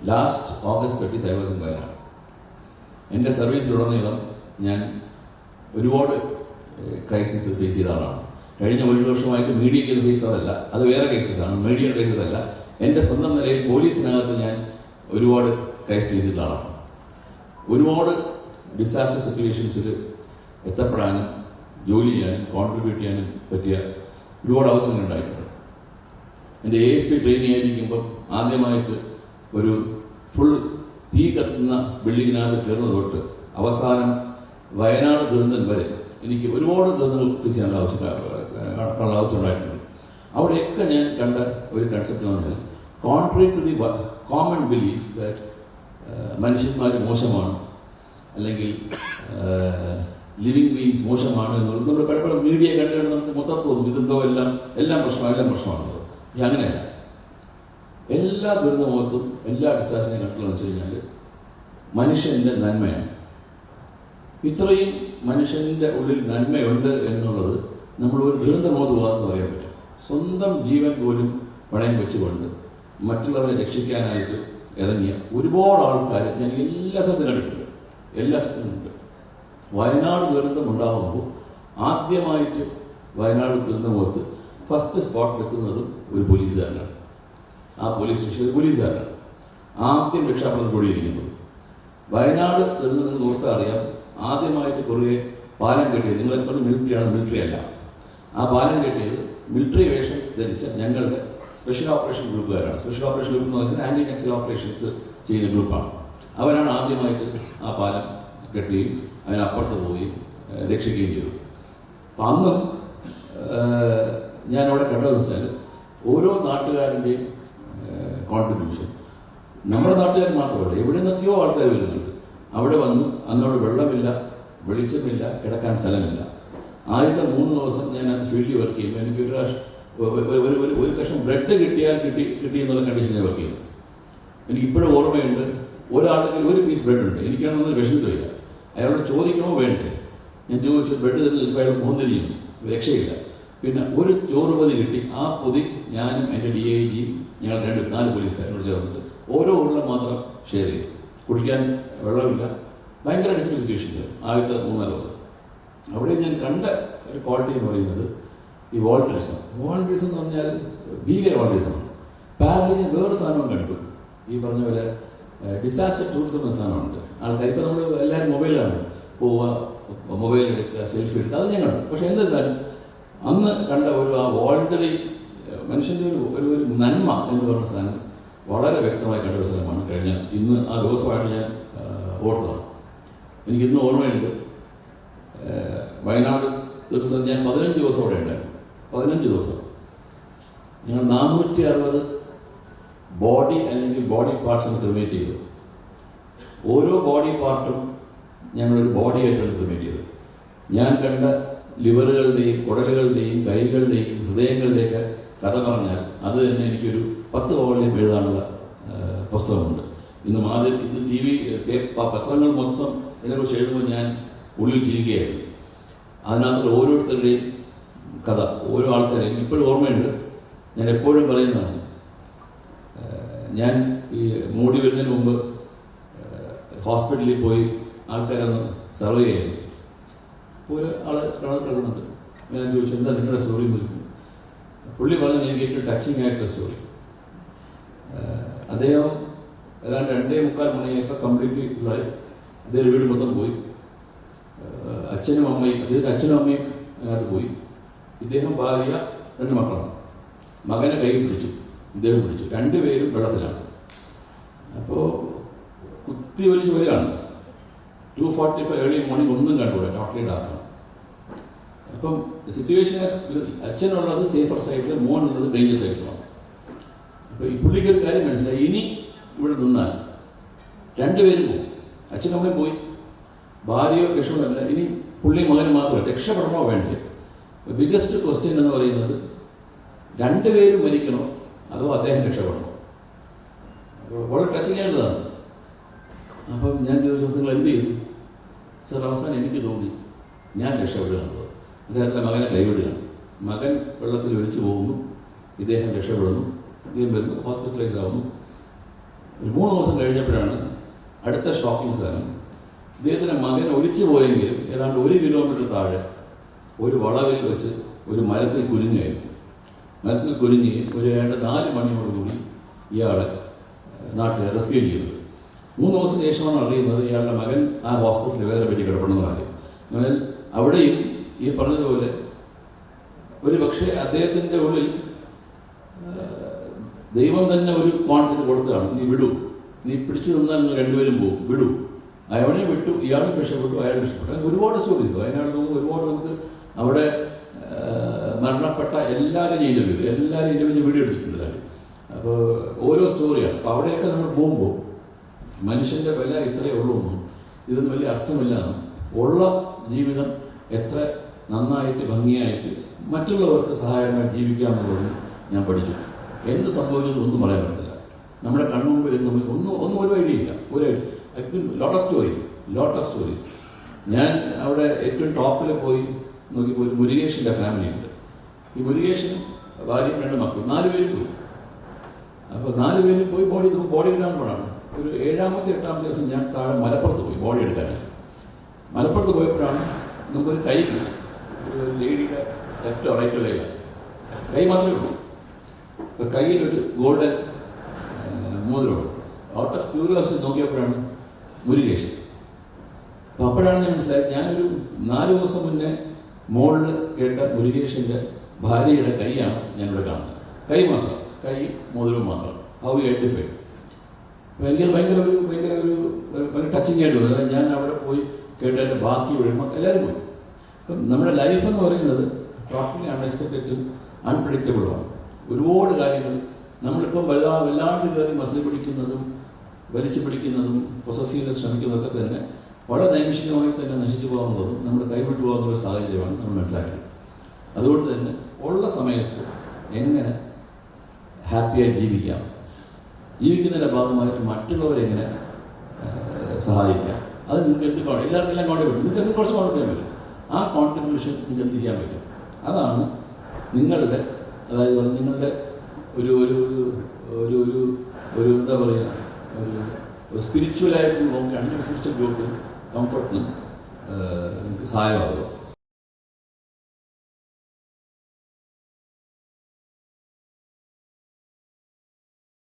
Last August 30 I was in Wayanad. എൻ്റെ സർവീസിലുടനീളം ഞാൻ ഒരുപാട് ക്രൈസിസ് ഫേസ് ചെയ്ത ആളാണ്. കഴിഞ്ഞ 1 വർഷമായിട്ട് മീഡിയയ്ക്ക് ഫേസ് ചെയ്തതല്ല, അത് വേറെ കേസസാണ്, മീഡിയയുടെ കേസസ് അല്ല. എൻ്റെ സ്വന്തം നിലയിൽ പോലീസിനകത്ത് ഞാൻ ഒരുപാട് ക്രൈസിസ് ഫേസ് ചെയ്ത ആളാണ്. ഒരുപാട് ഡിസാസ്റ്റർ സിറ്റുവേഷൻസിൽ എത്തപ്പെടാനും ജോലി ചെയ്യാനും കോൺട്രിബ്യൂട്ട് ചെയ്യാനും പറ്റിയ ഒരുപാട് അവസരങ്ങൾ ഉണ്ടായിട്ടുണ്ട്. എൻ്റെ ASP ട്രെയിനിങ് ആയിരിക്കുമ്പം ആദ്യമായിട്ട് ഒരു ഫുൾ തീ കത്തുന്ന ബിൽഡിങ്ങിനകത്ത് കയറുന്ന തൊട്ട് അവസാനം വയനാട് ദുരന്തം വരെ എനിക്ക് ഒരുപാട് ദുരന്തങ്ങൾ ഫേസ് ചെയ്യാനുള്ള അവസരം ഉണ്ടായിട്ടുണ്ട്. അവിടെയൊക്കെ ഞാൻ കണ്ട ഒരു കൺസെപ്റ്റ് എന്ന് പറഞ്ഞാൽ, contrary to the common belief that മനുഷ്യന്മാർ മോശമാണ് അല്ലെങ്കിൽ ലിവിങ് ബീങ്സ് മോശമാണ് എന്നുള്ളത് നമ്മൾ പലപ്പോഴും മീഡിയ കണ്ടുകൊണ്ട് നമുക്ക് മൊത്തം തോന്നും ഇതെന്തോ എല്ലാം പ്രശ്നമാണുള്ളത്. പക്ഷെ അങ്ങനെയല്ല. എല്ലാ ദുരന്തമുഖത്തും എല്ലാ ഡിസാസ്റ്ററിനെ കണ്ടുള്ളതെന്ന് വെച്ച് കഴിഞ്ഞാൽ മനുഷ്യൻ്റെ നന്മയാണ്. ഇത്രയും മനുഷ്യൻ്റെ ഉള്ളിൽ നന്മയുണ്ട് എന്നുള്ളത് നമ്മൾ ഒരു ദുരന്തമുഖത്ത് പോകാമെന്ന് പറയാൻ പറ്റും. സ്വന്തം ജീവൻ പോലും പണയം വെച്ചുകൊണ്ട് മറ്റുള്ളവരെ രക്ഷിക്കാനായിട്ട് ഇറങ്ങിയ ഒരുപാട് ആൾക്കാർ ഞാൻ എല്ലാ സ്ഥലത്തും കണ്ടിട്ടുണ്ട്, എല്ലാ സ്ഥലത്തും ഉണ്ട്. വയനാട് ദുരന്തം ഉണ്ടാകുമ്പോൾ ആദ്യമായിട്ട് വയനാട് ദുരന്തമുഖത്ത് ഫസ്റ്റ് സ്പോട്ടിലെത്തുന്നതും ഒരു പോലീസുകാരനാണ്. ആ പോലീസ് സ്റ്റേഷനിൽ പോലീസുകാരനാണ് ആദ്യം രക്ഷാപ്രവർത്തനം കൂടിയിരിക്കുന്നത്. വയനാട് ദുരന്തം നിങ്ങൾ ഓർത്താൽ അറിയാം, ആദ്യമായിട്ട് കുറുകെ പാലം കെട്ടിയത്, നിങ്ങളെ പറഞ്ഞ മിലിറ്ററിയാണ്, മിലിറ്ററി അല്ല. ആ പാലം കെട്ടിയത് മിലിറ്ററി വേഷം ധരിച്ച ഞങ്ങളുടെ സ്പെഷ്യൽ ഓപ്പറേഷൻ ഗ്രൂപ്പുകാരാണ്. സ്പെഷ്യൽ ഓപ്പറേഷൻ ഗ്രൂപ്പ് എന്ന് പറയുന്നത് ആൻറ്റി നക്സൽ ഓപ്പറേഷൻസ് ചെയ്യുന്ന ഗ്രൂപ്പാണ്. അവരാണ് ആദ്യമായിട്ട് ആ പാലം കെട്ടുകയും അതിനപ്പുറത്ത് പോവുകയും രക്ഷിക്കുകയും ചെയ്തു. അപ്പം അന്നും ഞാൻ അവിടെ കണ്ടതെന്ന് വെച്ചാൽ ഓരോ നാട്ടുകാരൻ്റെയും കോൺട്രിബ്യൂഷൻ. നമ്മുടെ നാട്ടുകാർ മാത്രമല്ല, എവിടെ നിന്നൊക്കെയോ ആൾക്കാർ വരുന്നുണ്ട്. അവിടെ വന്ന് അന്നവിടെ വെള്ളമില്ല, വെളിച്ചമില്ല, കിടക്കാൻ സ്ഥലമില്ല. ആദ്യത്തെ 3 ദിവസം ഞാൻ അത് ഫീൽഡിൽ വർക്ക് ചെയ്യുമ്പോൾ എനിക്ക് ഒരു കഷ്ണം ബ്രെഡ് കിട്ടി എന്നുള്ള കണ്ടീഷനിൽ വർക്ക് ചെയ്തു. എനിക്കിപ്പോഴും ഓർമ്മയുണ്ട്, ഒരാളുടെങ്കിൽ ഒരു പീസ് ബ്രെഡ് ഉണ്ട്. എനിക്കാണെന്ന് വിഷമിട്ട് വയ്യ. അയാളോട് ചോദിക്കണോ വേണ്ടേ? ഞാൻ ചോദിച്ചു, ബ്രെഡ് തരുന്ന അയാൾ മോന്തിരിയും രക്ഷയില്ല. പിന്നെ ഒരു ചോറ് പൊതി കിട്ടി. ആ പൊതി ഞാനും എൻ്റെ DIGയും ഞങ്ങൾ 4 പോലീസുകാരോട് ചേർന്നിട്ട് ഓരോ ഉരുളം മാത്രം ഷെയർ ചെയ്തു. കുടിക്കാൻ വെള്ളമില്ല, ഭയങ്കര ഡിഫിക്കൽട്ട് സിറ്റുവേഷൻസ് ആദ്യത്തെ 3-4 ദിവസം. അവിടെ ഞാൻ കണ്ട ഒരു ക്വാളിറ്റി എന്ന് പറയുന്നത് ഈ വോളണ്ടിയറിസം എന്ന് പറഞ്ഞാൽ ഭീകര വോളണ്ടിയറിസമാണ്. പാരലി ഞാൻ വേറെ സാധനം കണ്ടു. ഈ പറഞ്ഞ പോലെ ഡിസാസ്റ്റർ ടൂറിസം എന്ന സാധനമുണ്ട്. ആൾക്കാർ ഇപ്പോൾ നമ്മൾ എല്ലാവരും മൊബൈലിലാണ് പോവുക, മൊബൈൽ എടുക്കുക, സെൽഫി എടുക്കുക, അത് ഞാൻ കണ്ടു. പക്ഷേ എന്നിരുന്നാലും അന്ന് കണ്ട ആ വോളണ്ടറി മനുഷ്യൻ്റെ ഒരു നന്മ എന്ന് പറഞ്ഞ സാധനം വളരെ വ്യക്തമായി കണ്ട ഒരു സ്ഥലമാണ്. ഇന്ന് ആ ദിവസമായിട്ട് ഞാൻ ഓർത്തതാണ്. എനിക്കിന്ന് ഓർമ്മയുണ്ട്, വയനാട് ദിവസം ഞാൻ 15 ദിവസം അവിടെ ഉണ്ടായിരുന്നു. 15 ദിവസം ഞങ്ങൾ 460 ബോഡി അല്ലെങ്കിൽ ബോഡി പാർട്സിന് ക്രിമേറ്റ് ചെയ്തു. ഓരോ ബോഡി പാർട്ടും ഞങ്ങളൊരു ബോഡി ആയിട്ടാണ് ക്രിമേറ്റ് ചെയ്തത്. ഞാൻ കണ്ട ലിവറുകളുടെയും കുടലുകളുടെയും കൈകളുടെയും ഹൃദയങ്ങളുടെയൊക്കെ കഥ പറഞ്ഞാൽ അത് തന്നെ എനിക്കൊരു 10 വോളിയം എഴുതാനുള്ള പുസ്തകമുണ്ട്. ഇന്ന് TV പത്രങ്ങൾ മൊത്തം ഇതിനെക്കുറിച്ച് എഴുതുമ്പോൾ ഞാൻ ഉള്ളിൽ ചിരിക്കുകയായിരുന്നു. അതിനകത്തുള്ള ഓരോരുത്തരുടെയും കഥ, ഓരോ ആൾക്കാരെയും ഇപ്പോഴും ഓർമ്മയുണ്ട്. ഞാൻ എപ്പോഴും പറയുന്നതാണ്, ഞാൻ ഈ മൂടി വരുന്നതിന് മുമ്പ് ഹോസ്പിറ്റലിൽ പോയി ആൾക്കാരൊന്ന് സർവേ ചെയ്യുന്നു. അപ്പോൾ ഒരാൾ കിടക്കുന്നുണ്ട്. ഞാൻ ചോദിച്ചു, എന്താ നിങ്ങളുടെ സ്റ്റോറി എന്ന്. പുള്ളി പറഞ്ഞു, എനിക്ക് ഏറ്റവും ടച്ചിങ് ആയിട്ടുള്ള സ്റ്റോറി. അദ്ദേഹം ഏതാണ്ട് 2:45 മണിയായപ്പോൾ കംപ്ലീറ്റ്ലി ഫുള്ളായി. അദ്ദേഹം വീട് മൊത്തം പോയി. അദ്ദേഹത്തിൻ്റെ അച്ഛനും അമ്മയും അതിനകത്ത് പോയി. ഇദ്ദേഹം ഭാര്യ 2 മക്കളാണ്. മകനെ കൈ പിടിച്ചു, ഇദ്ദേഹം പിടിച്ചു. 2 പേരും വെള്ളത്തിലാണ്. അപ്പോൾ കുത്തി വലിച്ച് വരികയാണ്. 2:45 ഏർലി മോർണിംഗ്, ഒന്നും കണ്ടുകൂടെ, ടോട്ടലി ഡാർക്കാണ്. അപ്പം സിറ്റുവേഷൻ അച്ഛനുള്ളത് സേഫർ സൈഡിൽ, മോനുള്ളത് ഡേഞ്ചർ സൈഡിലാണ്. അപ്പോൾ ഈ പുള്ളിക്ക് ഒരു കാര്യം മനസ്സിലായി, ഇനി ഇവിടെ നിന്നാൽ 2 പേരും പോകും. അച്ഛനും അമ്മയും പോയി, ഭാര്യയോ രക്ഷപ്പെടില്ല. ഇനി പുള്ളി മകന് മാത്രമല്ല, രക്ഷപ്പെടണോ വേണ്ടേ? ബിഗ്ഗസ്റ്റ് ക്വസ്റ്റ്യൻ എന്ന് പറയുന്നത് 2 പേരും മരിക്കണോ അതോ അദ്ദേഹം രക്ഷപ്പെടണോ? അപ്പോൾ വളരെ ടച്ചിങ് ആയിട്ടതാണ്. അപ്പം ഞാൻ ചോദിച്ചു, നിങ്ങൾ എന്ത് ചെയ്തു? സർ, അവസാനം എനിക്ക് തോന്നി ഞാൻ രക്ഷപ്പെടുക എന്നുള്ളത്. അദ്ദേഹത്തിൻ്റെ മകനെ കൈവിടുകയാണ്. മകൻ വെള്ളത്തിൽ ഒലിച്ചു പോകുന്നു, ഇദ്ദേഹം രക്ഷപ്പെടുന്നു, ഇദ്ദേഹം വരുന്നു, ഹോസ്പിറ്റലൈസ് ആവുന്നു. ഒരു 3 ദിവസം കഴിഞ്ഞപ്പോഴാണ് അടുത്ത ഷോക്കിംഗ് സാധനം. ഇദ്ദേഹത്തിൻ്റെ മകൻ ഒലിച്ചു പോയെങ്കിലും ഏതാണ്ട് 1 കിലോമീറ്റർ താഴെ ഒരു വളവിൽ വെച്ച് ഒരു മരത്തിൽ കുരുങ്ങുകയായിരുന്നു. മരത്തിൽ കുരുങ്ങുകയും ഒരു ഏതാണ്ട് 4 മണിയോടുകൂടി ഇയാളെ നാട്ടിൽ റെസ്ക്യൂ ചെയ്തത്. 3 ദിവസം ശേഷമാണ് അറിയുന്നത് ഇയാളുടെ മകൻ ആ ഹോസ്പിറ്റലിൽ വേറെ പറ്റി കിടപ്പണമെന്ന് കാര്യം. എന്നാൽ അവിടെയും ഈ പറഞ്ഞതുപോലെ ഒരു പക്ഷേ അദ്ദേഹത്തിൻ്റെ ഉള്ളിൽ ദൈവം തന്നെ ഒരു കോൺഫിഡൻസ് കൊടുത്തതാണ്, നീ വിടൂ, നീ പിടിച്ചു നിന്നാൽ നിങ്ങൾ രണ്ടുപേരും പോകും, വിടൂ. അയാളെ വിട്ടു, ഇയാളും രക്ഷപ്പെട്ടു, അയാൾ രക്ഷപ്പെട്ടു. അങ്ങനെ ഒരുപാട് സ്റ്റോറീസ് വയനാട് ഒരുപാട് നമുക്ക് അവിടെ മരണപ്പെട്ട എല്ലാവരും ഇന്റർവ്യൂ വീഡിയോ എടുത്തിട്ടുണ്ട്. അപ്പോൾ ഓരോ സ്റ്റോറിയാണ്. അപ്പോൾ അവിടെയൊക്കെ നമ്മൾ പോകുമ്പോൾ മനുഷ്യൻ്റെ വില ഇത്രയേ ഉള്ളൂ എന്നും ഇതൊന്നും വലിയ അർത്ഥമില്ലാന്നും ഉള്ള ജീവിതം എത്ര നന്നായിട്ട് ഭംഗിയായിട്ട് മറ്റുള്ളവർക്ക് സഹായമായി ജീവിക്കാമെന്നുള്ളത് ഞാൻ പഠിച്ചു. എന്ത് സംഭവിച്ചത് ഒന്നും പറയാൻ പറ്റില്ല. നമ്മുടെ കൺമുമ്പിൽ ഒന്നും ഒരു ഐഡിയ ഇല്ല. Lot of stories. ഞാൻ അവിടെ ഏറ്റവും ടോപ്പിൽ പോയി നോക്കിയപ്പോൾ ഒരു മുരുകേഷിൻ്റെ ഫാമിലി ഉണ്ട്. ഈ മുരുകേഷനും ഭാര്യയും 2 മക്കൾ, 4 പേരും പോയി. അപ്പോൾ 4 പേരും പോയി ബോഡി എടുക്കാനുള്ളതാണ്. ഒരു 7ാമത്തെ 8ാമത്തെ ദിവസം ഞാൻ താഴെ മലപ്പുറത്ത് പോയി ബോഡി എടുക്കാനായിട്ട്. മലപ്പുറത്ത് പോയപ്പോഴാണ് നമുക്കൊരു കൈ കിട്ടി. ഒരു ലേഡിയുടെ ലെഫ്റ്റോ റൈറ്റോ കൈ മാത്രമേ ഉള്ളൂ. അപ്പോൾ കയ്യിലൊരു ഗോൾഡൻ മോതിരമുള്ളൂ. ഔട്ട് ഓഫ് ക്യൂരിയോസിറ്റി നോക്കിയപ്പോഴാണ് മുരുകേഷൻ. അപ്പോൾ അപ്പോഴാണ് ഞാൻ മനസ്സിലായത്, ഞാനൊരു 4 ദിവസം മുന്നേ മോളിൽ കേട്ട മുരുകേഷിൻ്റെ ഭാര്യയുടെ കൈയാണ് ഞാനിവിടെ കാണുന്നത്. കൈ മാത്രം, കൈ മോതിരവും മാത്രം. How you identify? അപ്പോൾ എനിക്കത് ഭയങ്കര ടച്ചിങ് ആയിട്ട് തോന്നി. അതായത് ഞാൻ അവിടെ പോയി കേട്ടതിൻ്റെ ബാക്കി വരുമ്പോൾ എല്ലാവരും പോയി. അപ്പം നമ്മുടെ ലൈഫ് എന്ന് പറയുന്നത് ടോട്ടലി അൺഎക്സ്പെക്റ്റഡും അൺപ്രഡിക്റ്റബിളുമാണ്. ഒരുപാട് കാര്യങ്ങൾ നമ്മളിപ്പം വല്ലാണ്ട് കയറി മസിൽ പിടിക്കുന്നതും വലിച്ചു പിടിക്കുന്നതും പൊസസീവിന് ശ്രമിക്കുന്നതൊക്കെ തന്നെ വളരെ നൈമിഷികമായി തന്നെ നശിച്ചു പോകാമെന്നുള്ളതും നമ്മൾ കൈവിട്ടു പോകാമെന്നുള്ള സാഹചര്യമാണ് നമ്മൾ മനസ്സിലാക്കുന്നത്. അതുകൊണ്ട് തന്നെ ഉള്ള സമയത്ത് എങ്ങനെ ഹാപ്പിയായിട്ട് ജീവിക്കുന്നതിൻ്റെ ഭാഗമായിട്ട് മറ്റുള്ളവരെങ്ങനെ സഹായിക്കാം, അത് നിങ്ങൾക്ക് എന്ത് എല്ലാവർക്കും എല്ലാം കോൺട്രിബ്യൂട്ട്, നിങ്ങൾക്ക് എന്ത് കുറച്ച് കോൺട്രിബ്യൂട്ട് ചെയ്യാൻ പറ്റും. ആ കോൺട്രിബ്യൂഷൻ നിങ്ങൾക്ക് എന്ത് ചെയ്യാൻ പറ്റും, അതാണ് നിങ്ങളുടെ, അതായത് നിങ്ങളുടെ ഒരു ഒരു ഒരു ഒരു ഒരു എന്താ പറയുക, ഒരു സ്പിരിച്വലായിട്ട് നോക്കുകയാണെങ്കിൽ സ്പിരിച്വൽ ഗ്രോത്തിനും കംഫർട്ടിനും നിങ്ങൾക്ക് സഹായമാകുക.